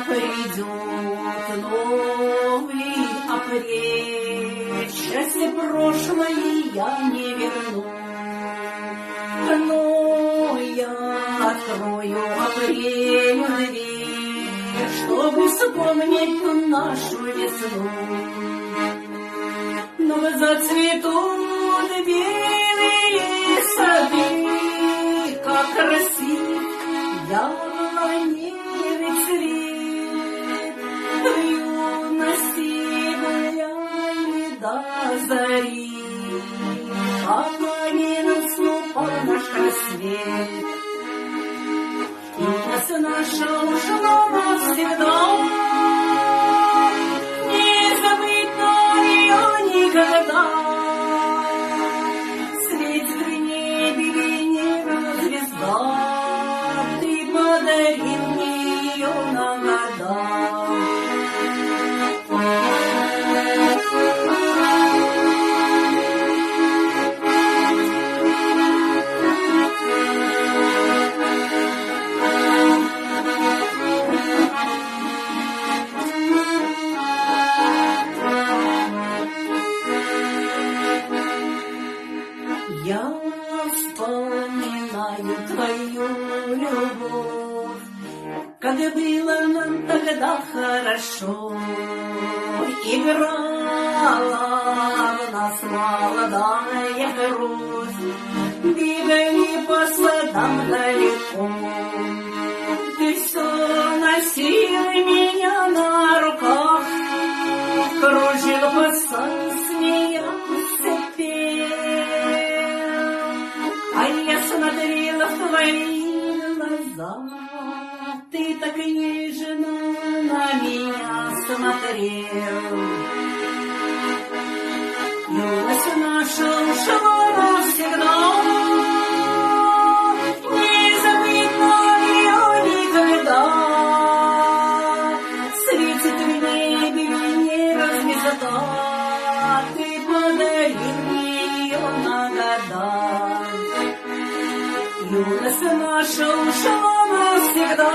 Придет новый апрель, счастье прошлое я не верну, но я открою апрелю дверь, чтобы вспомнить нашу весну. Но зацветут белые сады, как красив яблоневый цвет. В юности гуляли до зари, пока не наступал наш рассвет. Юность наша ушла навсегда, не забыть нам ее никогда. Светит в небе Венера звезда, ты подарил мне ее на года. Я вспоминаю твою любовь, как было нам тогда хорошо. Играла в нас молодая кровь, бегали по садам далеко. Ты все носил меня на руках, кружил по саду, смеялся, пел. А я смотрела в твои глаза, ты так нежно на меня смотрел. Юность наша ушла навсегда, не забыть нам ее никогда. Светит в небе Венера звезда, ты подарил мне ее на года. Юность наша ушла навсегда.